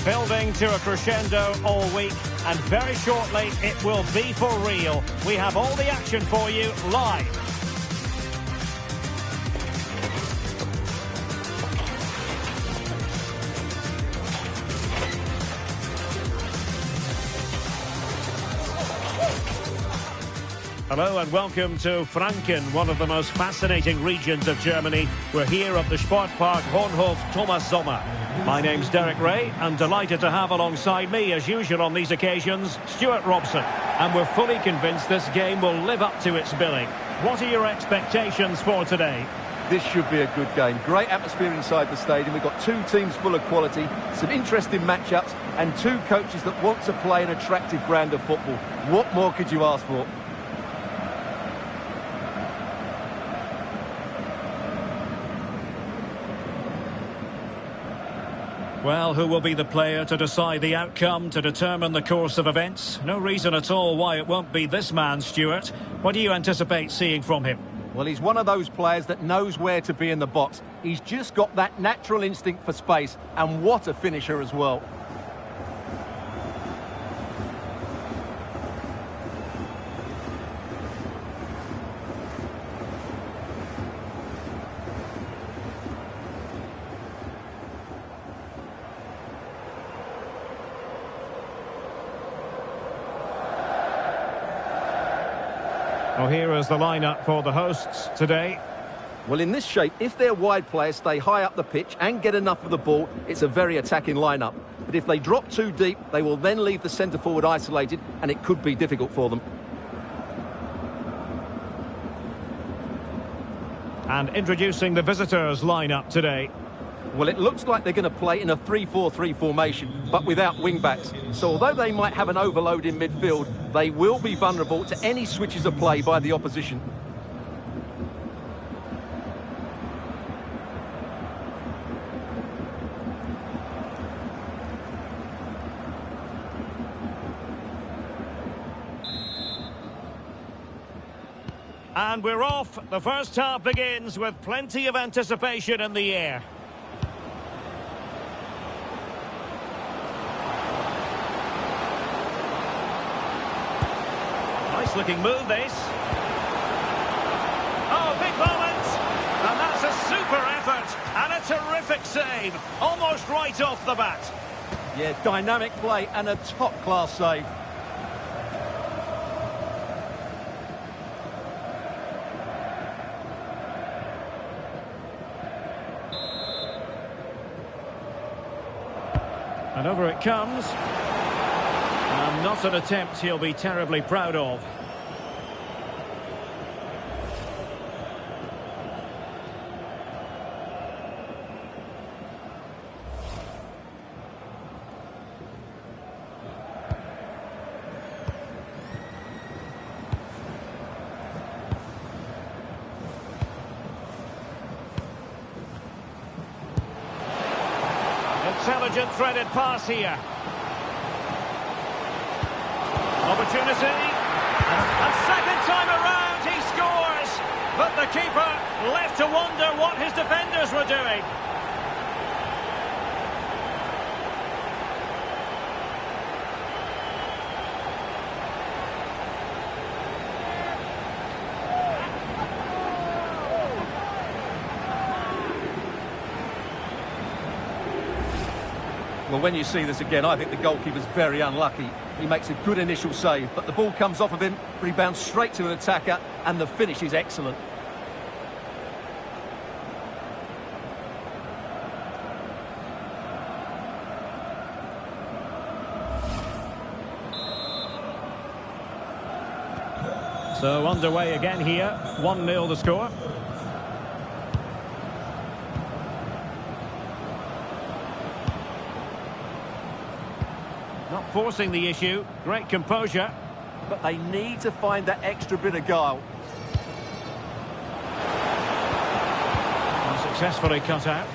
Building to a crescendo all week, and very shortly it will be for real. We have all the action for you live. Hello and welcome to Franken, one of the most fascinating regions of Germany. We're here at the Sportpark Hohenhof Thomas Sommer. My name's Derek Ray, and delighted to have alongside me, as usual on these occasions, Stuart Robson. And we're fully convinced this game will live up to its billing. What are your expectations for today? This should be a good game. Great atmosphere inside the stadium. We've got two teams full of quality, some interesting matchups, and two coaches that want to play an attractive brand of football. What more could you ask for? Well, who will be the player to decide the outcome, to determine the course of events? No reason at all why it won't be this man, Stuart. What do you anticipate seeing from him? Well, he's one of those players that knows where to be in the box. He's just got that natural instinct for space, and what a finisher as well. Well, here is the lineup for the hosts today. Well, in this shape, if their wide players stay high up the pitch and get enough of the ball, it's a very attacking lineup. But if they drop too deep, they will then leave the centre-forward isolated, and it could be difficult for them. And introducing the visitors' lineup today. Well, it looks like they're going to play in a 3-4-3 formation, but without wing-backs. So although they might have an overload in midfield, they will be vulnerable to any switches of play by the opposition. And we're off. The first half begins with plenty of anticipation in the air. Nice looking move, this. Oh, big moment! And that's a super effort and a terrific save. Almost right off the bat. Yeah, dynamic play and a top-class save. And over it comes. And not an attempt he'll be terribly proud of. Intelligent threaded pass here. Opportunity. And second time around he scores. But the keeper left to wonder what his defenders were doing. Well, when you see this again, I think the goalkeeper's very unlucky. He makes a good initial save, but the ball comes off of him, rebounds straight to an attacker, and the finish is excellent. So underway again here, 1-0 the score. Not forcing the issue, great composure. But they need to find that extra bit of guile. And successfully cut out.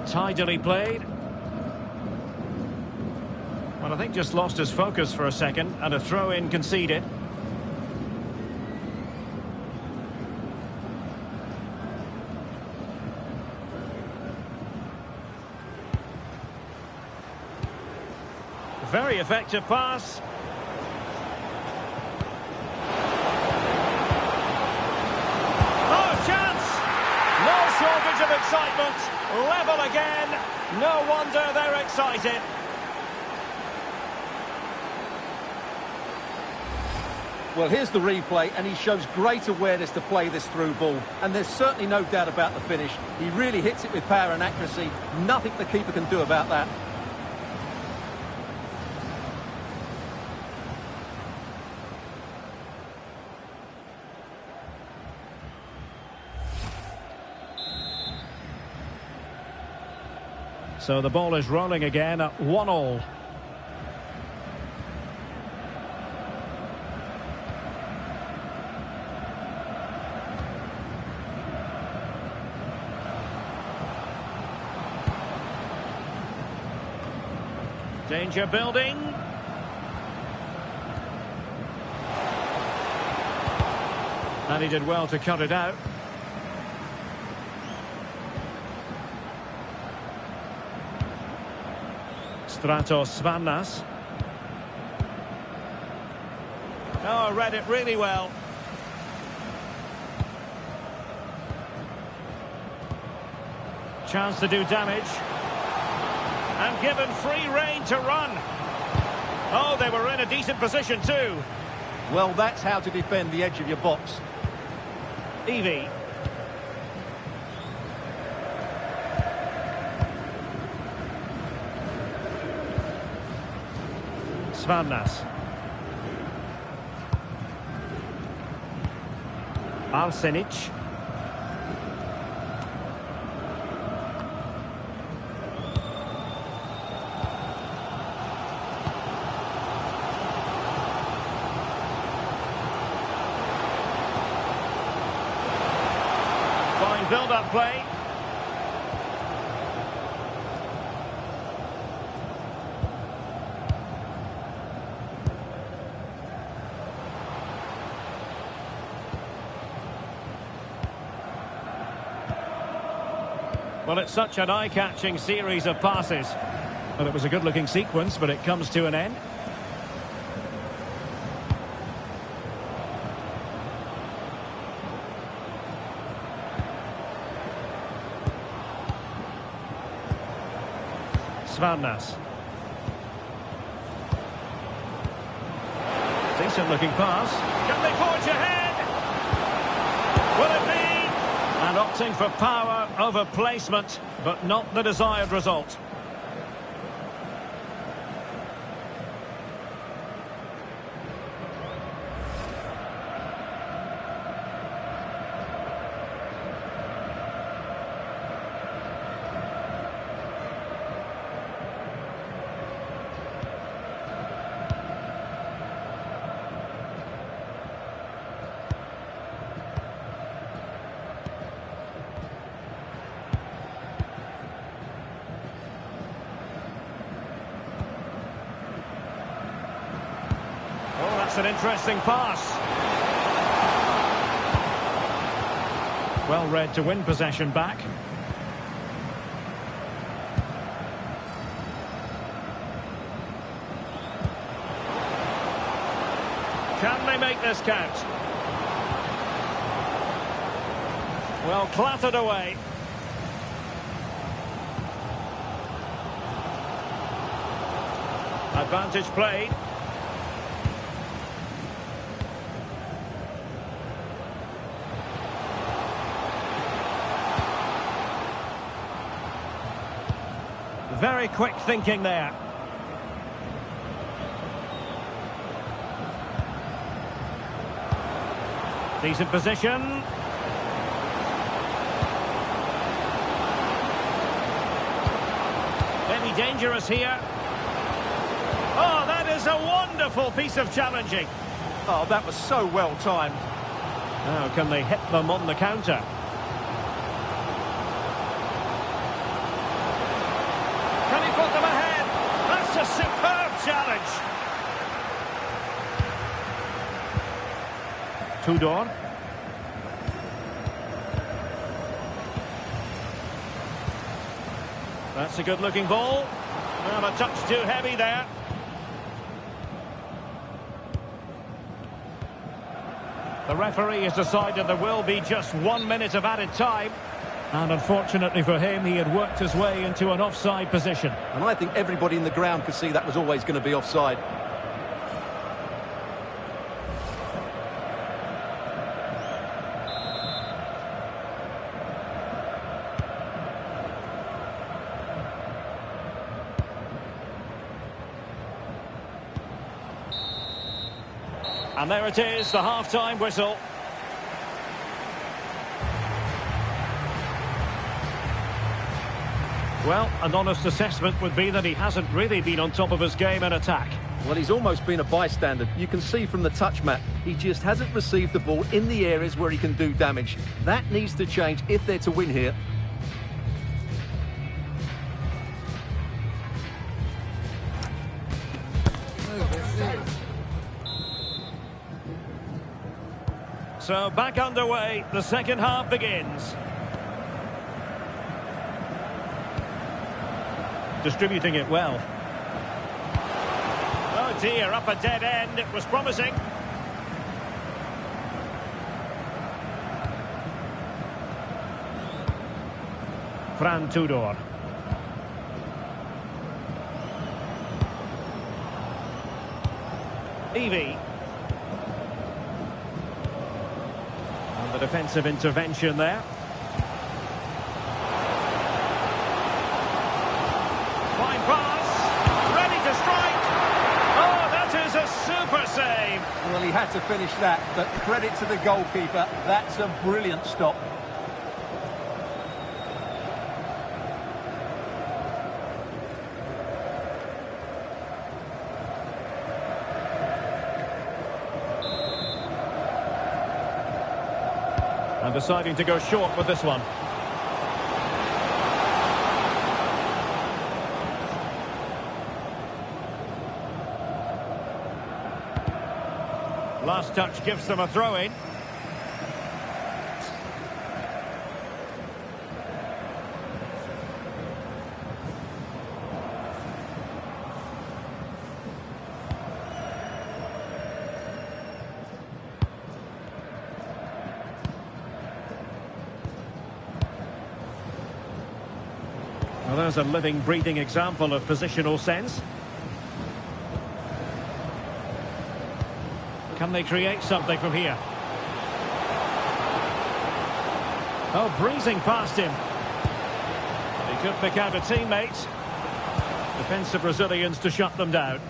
Tidily played. Well, I think just lost his focus for a second, and a throw-in conceded. Very effective pass. Oh, chance! No shortage of excitement. Level again. No wonder they're excited. Well, here's the replay, and he shows great awareness to play this through ball. And there's certainly no doubt about the finish. He really hits it with power and accuracy. Nothing the keeper can do about that. So the ball is rolling again at 1-1. Danger building. And he did well to cut it out. Stratos Svannas. Oh, read it really well. Chance to do damage. And given free rein to run. Oh, they were in a decent position too. Well, that's how to defend the edge of your box. Evie. Svannas. Arsenic. Fine build-up play. Well, it's such an eye-catching series of passes. Well, it was a good-looking sequence, but it comes to an end. Svannas. Decent-looking pass. Can they forge ahead? Will it be? And opting for power over placement, but not the desired result. That's an interesting pass. Well read to win possession back. Can they make this count? Well, clattered away. Advantage played. Very quick thinking there. Decent position. Maybe dangerous here. Oh, that is a wonderful piece of challenging. Oh, that was so well timed. Now, can they hit them on the counter? A superb challenge. Tudor. That's a good-looking ball. Well, a touch too heavy there. The referee has decided there will be just 1 minute of added time. And unfortunately for him, he had worked his way into an offside position. And I think everybody in the ground could see that was always going to be offside. And there it is, the half-time whistle. Well, an honest assessment would be that he hasn't really been on top of his game in attack. Well, he's almost been a bystander. You can see from the touch map, he just hasn't received the ball in the areas where he can do damage. That needs to change if they're to win here. So back underway, the second half begins. Distributing it well. Oh dear, up a dead end, it was promising. Fran Tudor. Evie. The defensive intervention there. Fine pass, ready to strike. Oh, that is a super save. Well, he had to finish that, but credit to the goalkeeper. That's a brilliant stop. And deciding to go short with this one. Last touch gives them a throw-in. Well, there's a living, breathing example of positional sense. Can they create something from here? Oh, breezing past him. He could pick out a teammate. Defensive Brazilians to shut them down.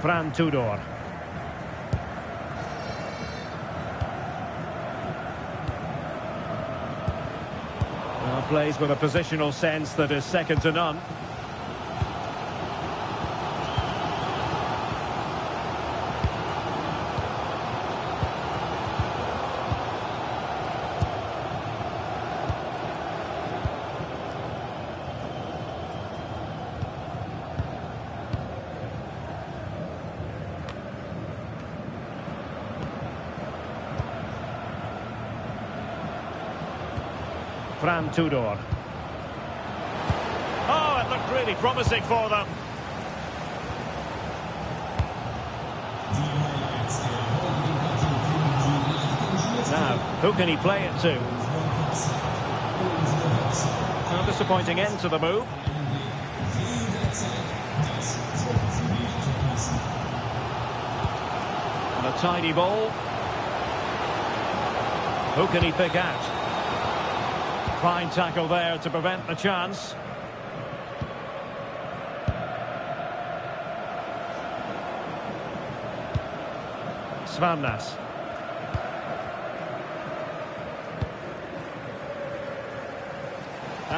Fran Tudor. Well, plays with a positional sense that is second to none. Fran Tudor. Oh, it looked really promising for them. Now, who can he play it to? A disappointing end to the move. And a tiny ball. Who can he pick out? Fine tackle there to prevent the chance. Svannas.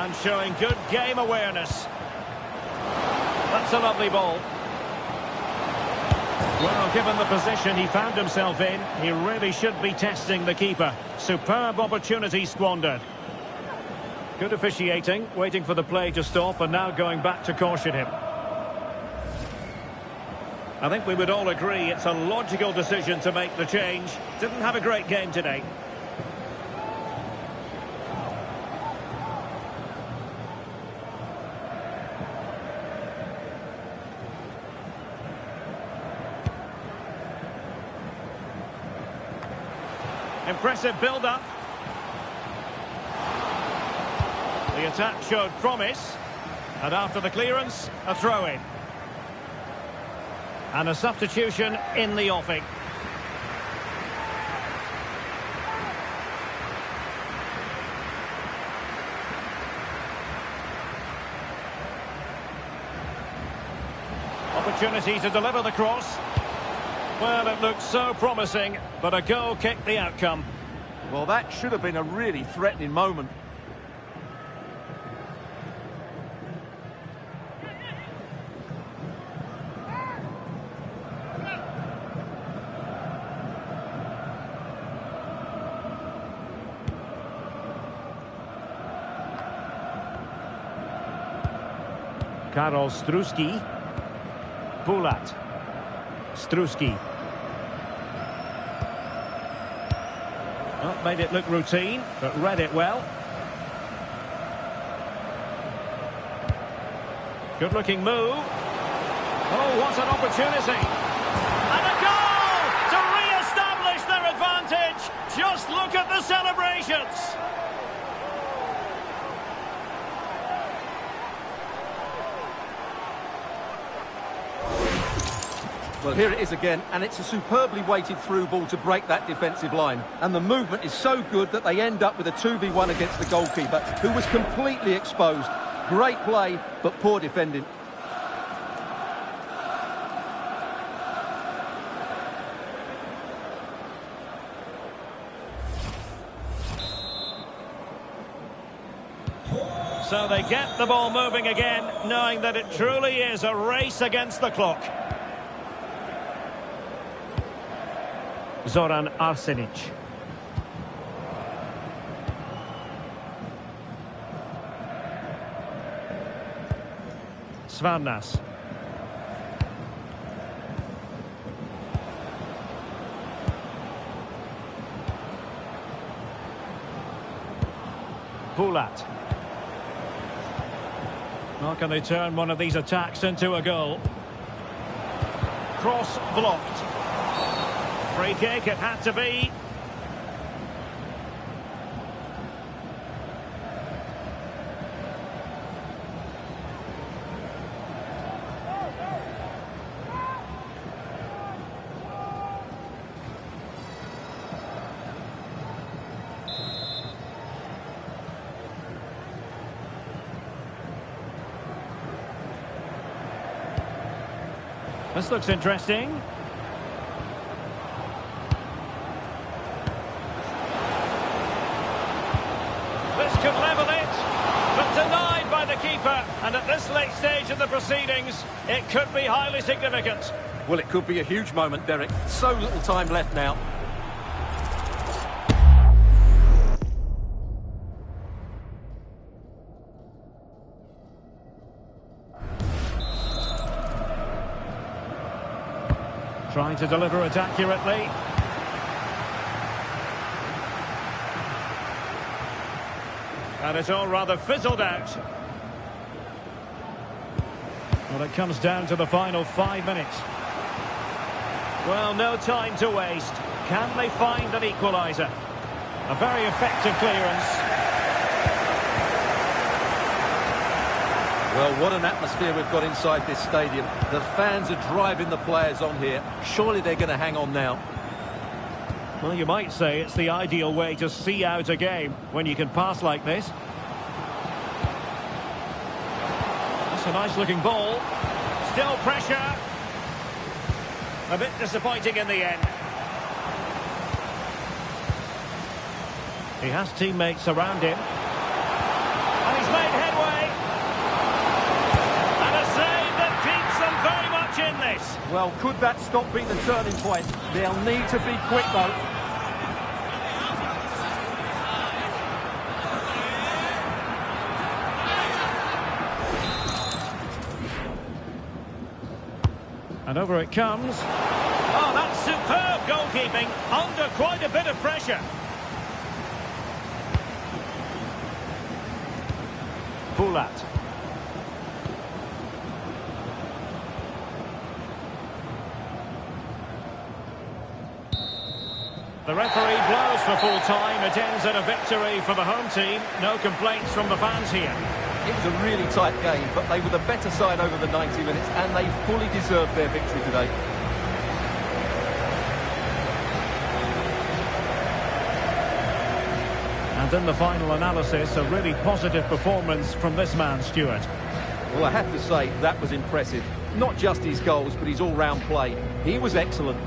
And showing good game awareness. That's a lovely ball. Well, given the position he found himself in, he really should be testing the keeper. Superb opportunity squandered. Good officiating, waiting for the play to stop and now going back to caution him. I think we would all agree it's a logical decision to make the change. Didn't have a great game today. Impressive build-up. The attack showed promise. And after the clearance, a throw-in. And a substitution in the offing. Opportunity to deliver the cross. Well, it looked so promising, but a goal kicked the outcome. Well, that should have been a really threatening moment. Karol Struski. Pulat. Struski. Well, made it look routine, but read it well. Good-looking move. Oh, what an opportunity. And a goal to re-establish their advantage. Just look at the celebrations. Well, here it is again, and it's a superbly weighted through ball to break that defensive line. And the movement is so good that they end up with a 2v1 against the goalkeeper, who was completely exposed. Great play, but poor defending. So they get the ball moving again, knowing that it truly is a race against the clock. Zoran Arsenic. Svarnas. Pulat. How can they turn one of these attacks into a goal? Cross blocked. Free kick, it had to be. This looks interesting. Could level it, but denied by the keeper, and at this late stage of the proceedings it could be highly significant. Well, it could be a huge moment, Derek. So little time left now. Trying to deliver it accurately. And it's all rather fizzled out. Well, it comes down to the final 5 minutes. Well, no time to waste. Can they find an equaliser? A very effective clearance. Well, what an atmosphere we've got inside this stadium. The fans are driving the players on here. Surely they're going to hang on now. Well, you might say it's the ideal way to see out a game when you can pass like this. That's a nice-looking ball. Still pressure. A bit disappointing in the end. He has teammates around him. And he's made this. Well, could that stop be the turning point? They'll need to be quick, though. And over it comes. Oh, that's superb goalkeeping, under quite a bit of pressure. Poulat. The referee blows for full time. It ends in a victory for the home team. No complaints from the fans here. It was a really tight game, but they were the better side over the 90 minutes, and they fully deserved their victory today. And in the final analysis, a really positive performance from this man, Stuart. Well, I have to say, that was impressive. Not just his goals, but his all-round play. He was excellent.